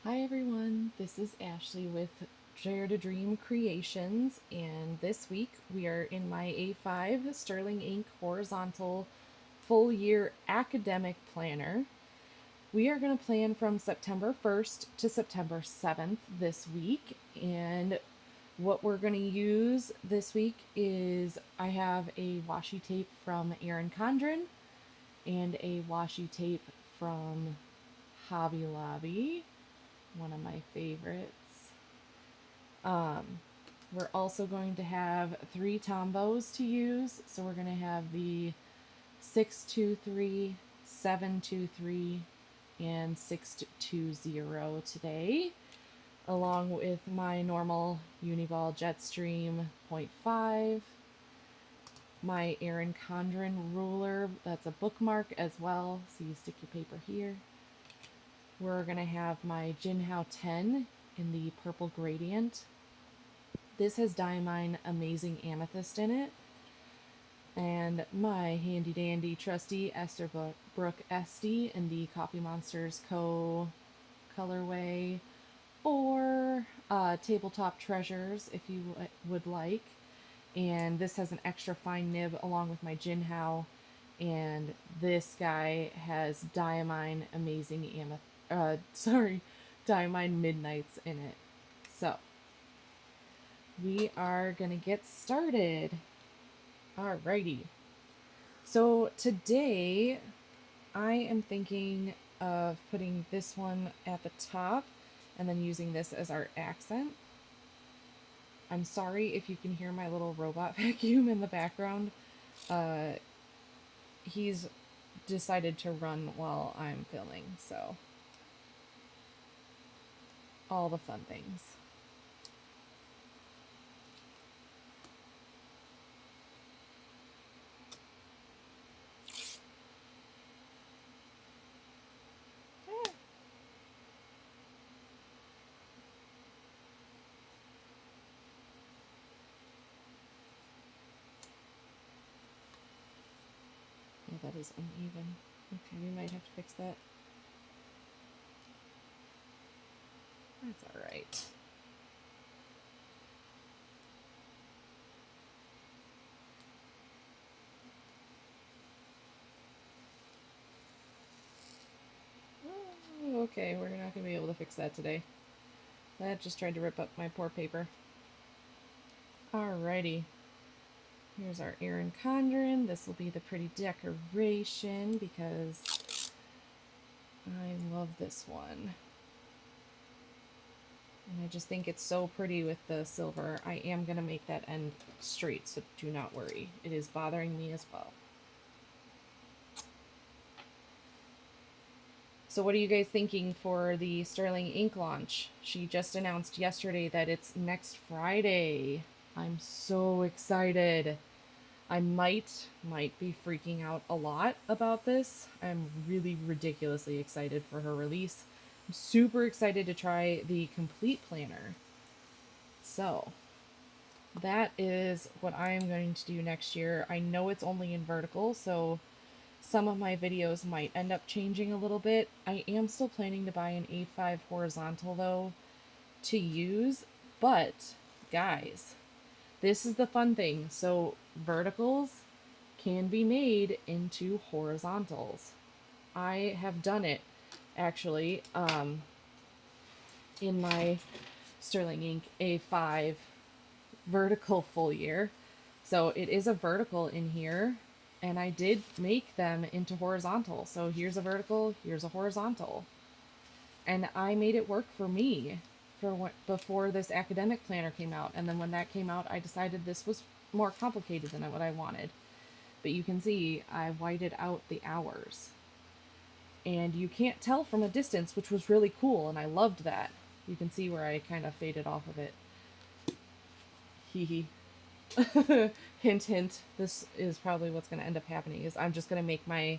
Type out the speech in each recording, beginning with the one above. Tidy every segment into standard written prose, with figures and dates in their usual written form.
Hi everyone, this is Ashley with Dare to Dream Creations, and this week we are in my A5 Sterling Ink Horizontal Full Year Academic Planner. We are going to plan from September 1st to September 7th this week, and what we're going to use this week is I have a washi tape from Erin Condren and a washi tape from Hobby Lobby, one of my favorites. Um, we're also going to have 3 Tombows to use. So we're going to have the 623, 723, and 620 today, along with my normal Uni Jetstream 0.5, my Erin Condren ruler, that's a bookmark as well, so you stick your paper here. We're going to have my Jinhao 10 in the purple gradient. This has Diamine Amazing Amethyst in it. And my handy dandy trusty Esterbrook Esty in the Coffee Monsterz Co colorway, or Tabletop Treasures if you would like. And this has an extra fine nib along with my Jinhao. And this guy has Diamine Amazing Diamine Midnights in it. So, we are gonna get started. Alrighty. So today I am thinking of putting this one at the top and then using this as our accent. I'm sorry if you can hear my little robot vacuum in the background. He's decided to run while I'm filming, so all the fun things. Oh, that is uneven. Okay, we might have to fix that. That's alright. Okay, we're not going to be able to fix that today. That just tried to rip up my poor paper. Alrighty. Here's our Erin Condren. This will be the pretty decoration because I love this one. And I just think it's so pretty with the silver. I am going to make that end straight, so do not worry. It is bothering me as well. So what are you guys thinking for the Sterling Ink launch? She just announced yesterday that it's next Friday. I'm so excited. I might be freaking out a lot about this. I'm really ridiculously excited for her release. I'm super excited to try the complete planner. So, that is what I am going to do next year. I know it's only in vertical, so some of my videos might end up changing a little bit. I am still planning to buy an A5 horizontal though to use, but guys, this is the fun thing. So verticals can be made into horizontals. I have done it actually in my Sterling Ink A5 vertical full year. So it is a vertical in here, and I did make them into horizontal. So here's a vertical, here's a horizontal. And I made it work for me before this academic planner came out. And then when that came out, I decided this was more complicated than what I wanted. But you can see I whited out the hours. And you can't tell from a distance, which was really cool, and I loved that. You can see where I kind of faded off of it. Hee hee. Hint, hint. This is probably what's going to end up happening is I'm just going to make my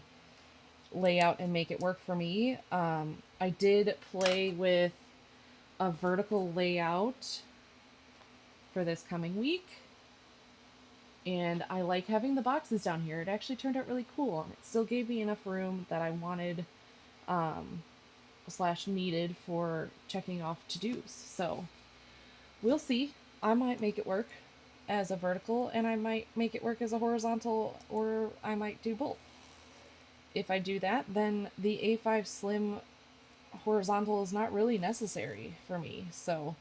layout and make it work for me. I did play with a vertical layout for this coming week, and I like having the boxes down here. It actually turned out really cool, and it still gave me enough room that I wanted slash needed for checking off to-dos. So we'll see. I might make it work as a vertical, and I might make it work as a horizontal, or I might do both. If I do that, then the A5 Slim horizontal is not really necessary for me. So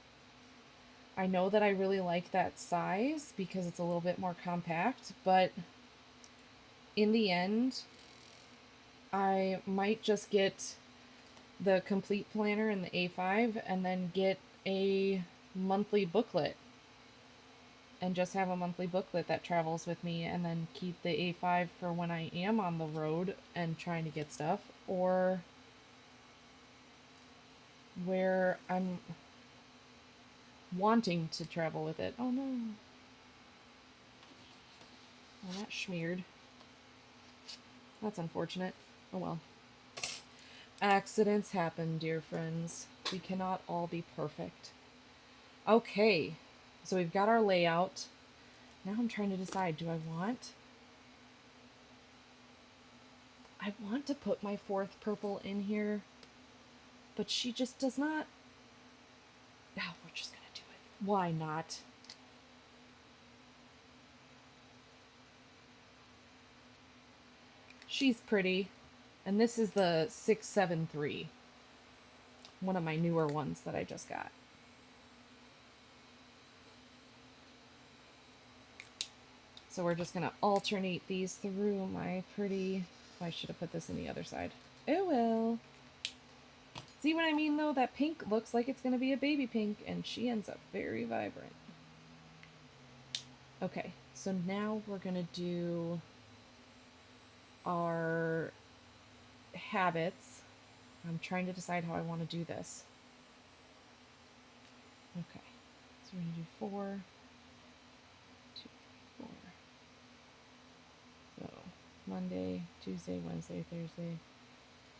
I know that I really like that size because it's a little bit more compact, but in the end, I might just get the complete planner in the A5 and then get a monthly booklet and just have a monthly booklet that travels with me, and then keep the A5 for when I am on the road and trying to get stuff, or where I'm wanting to travel with it. Oh no. Well, that smeared. That's unfortunate. Oh well. Accidents happen, dear friends. We cannot all be perfect. Okay, so we've got our layout. Now I'm trying to decide, do I want to put my fourth purple in here, but she just does not. Oh, we're just gonna do it. Why not? She's pretty. And this is the 673. One of my newer ones that I just got. So we're just going to alternate these through my pretty... Oh, I should have put this in the other side. Oh well. See what I mean, though? That pink looks like it's going to be a baby pink, and she ends up very vibrant. Okay, so now we're going to do our habits. I'm trying to decide how I want to do this. Okay, so we're going to do 4, 2, 4. So Monday, Tuesday, Wednesday, Thursday,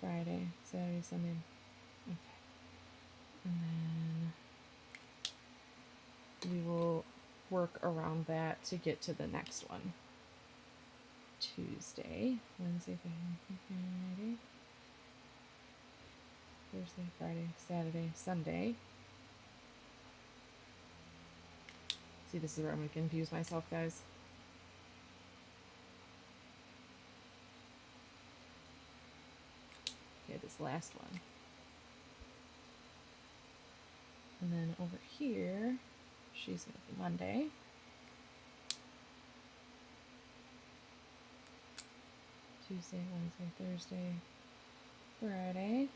Friday, Saturday, Sunday. Okay. And then we will work around that to get to the next one. Tuesday, Wednesday, Friday, Thursday, Friday, Saturday, Sunday. See, this is where I'm going to confuse myself, guys. Okay, this last one. And then over here, she's going to be Monday. Tuesday, Wednesday, Thursday, Friday.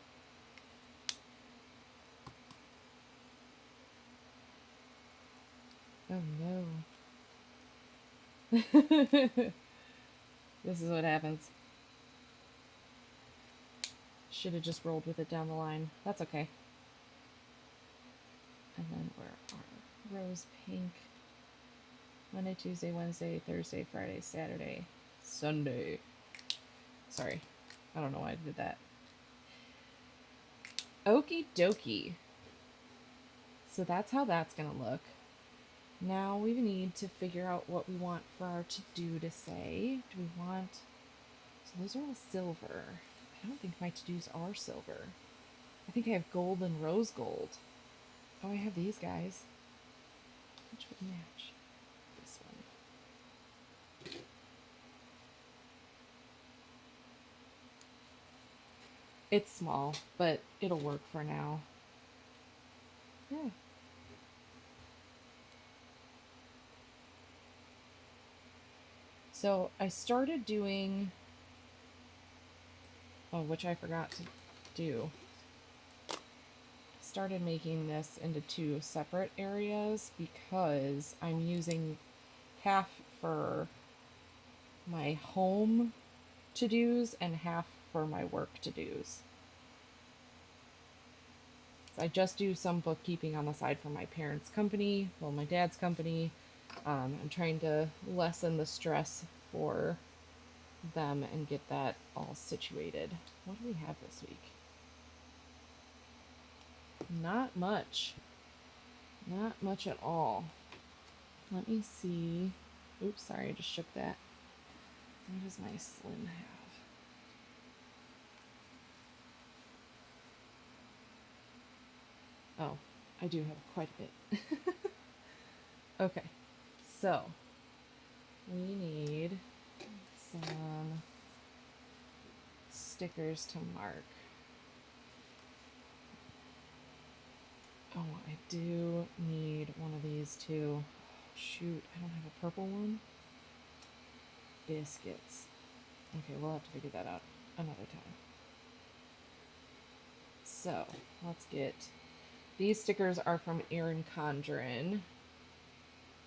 Oh no. This is what happens. Should have just rolled with it down the line. That's okay. And then where are rose pink? Monday, Tuesday, Wednesday, Thursday, Friday, Saturday, Sunday. Sorry. I don't know why I did that. Okie dokie. So that's how that's going to look. Now we need to figure out what we want for our to-do to say. Do we want... So those are all silver. I don't think my to-dos are silver. I think I have gold and rose gold. Oh, I have these guys. Which would match? This one. It's small, but it'll work for now. Yeah. So I started doing... Oh, which I forgot to do. Started making this into 2 separate areas because I'm using half for my home to-dos and half for my work to-dos. So I just do some bookkeeping on the side for my parents' company, well, my dad's company. I'm trying to lessen the stress for them and get that all situated. What do we have this week? Not much. Not much at all. Let me see. Oops, sorry, I just shook that. What does my slim have? Oh, I do have quite a bit. Okay, so we need some stickers to mark. Oh, I do need one of these too. Shoot, I don't have a purple one. Biscuits. Okay, we'll have to figure that out another time. So, let's get... These stickers are from Erin Condren.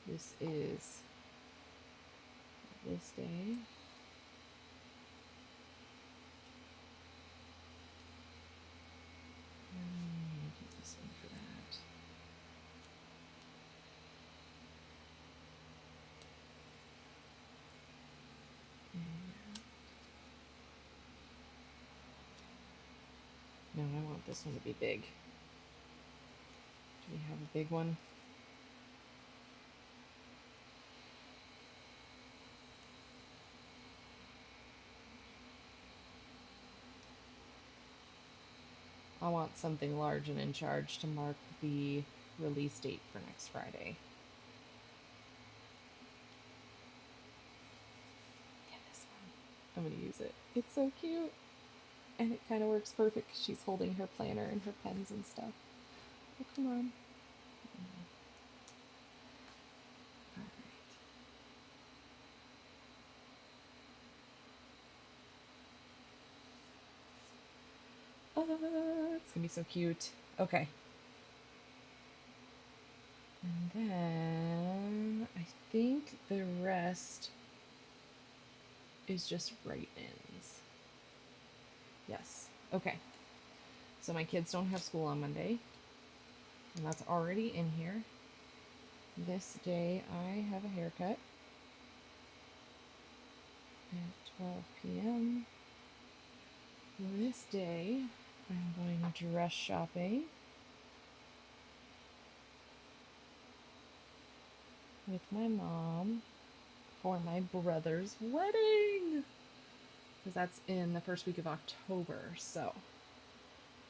This is this day. Get this one for that. No, I want this one to be big. Do we have a big one? I want something large and in charge to mark the release date for next Friday. Yeah, this one. I'm going to use it. It's so cute. And it kind of works perfect because she's holding her planner and her pens and stuff. Oh, come on. All right. It's going to be so cute. Okay. And then I think the rest is just write-ins. Yes. Okay. So my kids don't have school on Monday. And that's already in here. This day I have a haircut at 12 p.m. This day I'm going dress shopping with my mom for my brother's wedding. Because that's in the first week of October. So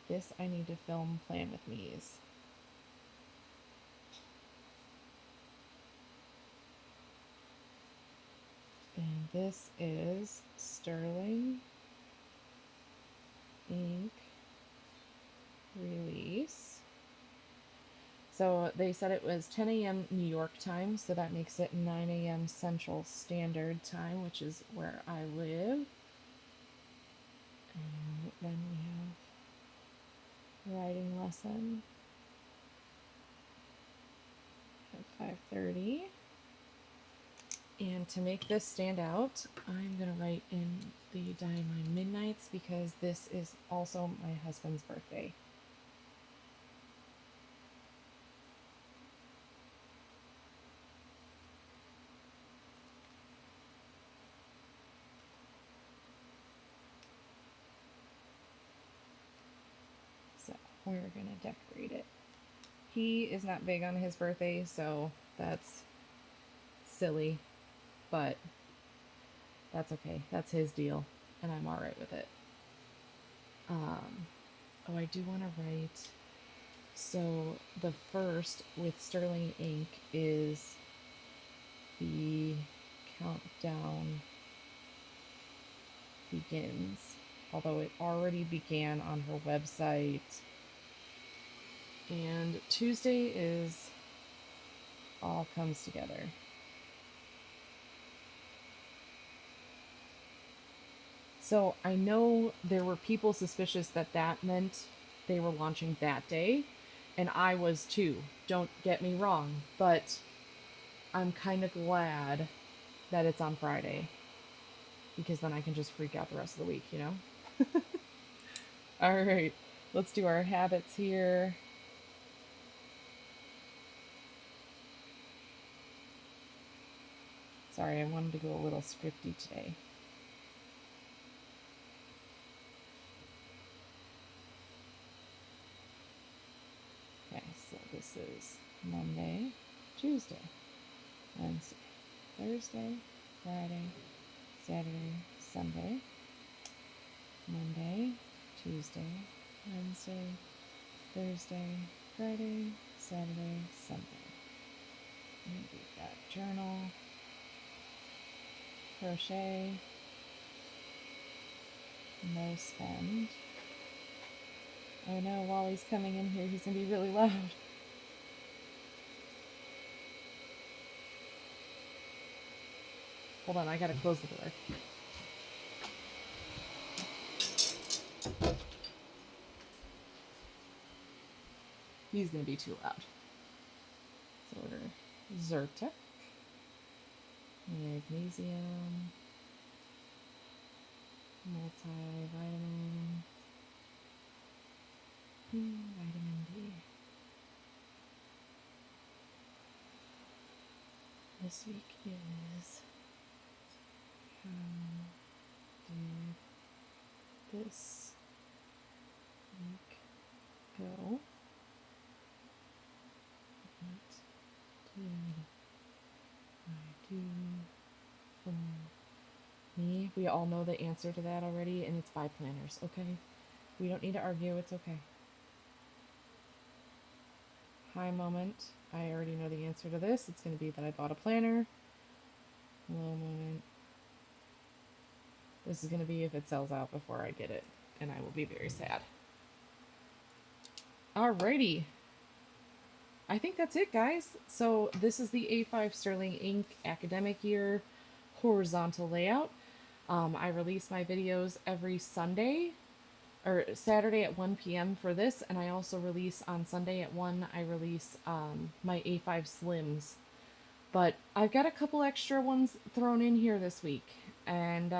this I need to film Plan With Me's. And this is Sterling ink release. So they said it was 10 a.m. New York time, so that makes it 9 a.m. Central Standard Time, which is where I live. And then we have writing lesson at 5:30. And to make this stand out, I'm going to write in the Die My Midnights because this is also my husband's birthday. So we're going to decorate it. He is not big on his birthday, so that's silly, but that's okay. That's his deal, and I'm alright with it. Oh, I do want to write. So the first with Sterling ink is the countdown begins, although it already began on her website. And Tuesday is All Comes Together. So I know there were people suspicious that that meant they were launching that day, and I was too. Don't get me wrong, but I'm kind of glad that it's on Friday, because then I can just freak out the rest of the week, you know? All right, let's do our habits here. Sorry, I wanted to go a little scripty today. Okay, so this is Monday, Tuesday, Wednesday, Thursday, Friday, Saturday, Sunday, Monday, Tuesday, Wednesday, Thursday, Friday, Saturday, Sunday. And we've got journal, crochet, no spend. Oh no, Wally's coming in here. He's gonna be really loud. Hold on, I gotta close the door. He's gonna be too loud. So we're Zyrtec, magnesium, multivitamin, and vitamin D. This week is how did this week go? What did I do for me? We all know the answer to that already, and it's buy planners, okay? We don't need to argue, it's okay. High moment. I already know the answer to this. It's going to be that I bought a planner. Low moment. This is going to be if it sells out before I get it, and I will be very sad. Alrighty. I think that's it, guys. So this is the A5 Sterling Ink academic year horizontal layout. I release my videos every Sunday or Saturday at 1 p.m. for this, and I also release on Sunday at 1, I release my A5 Slims. But I've got a couple extra ones thrown in here this week, and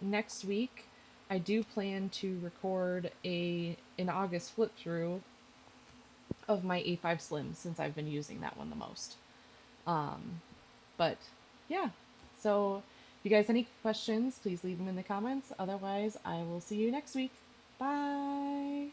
next week I do plan to record an August flip through of my A5 Slim, since I've been using that one the most. But yeah, so if you guys have any questions, please leave them in the comments. Otherwise, I will see you next week. Bye!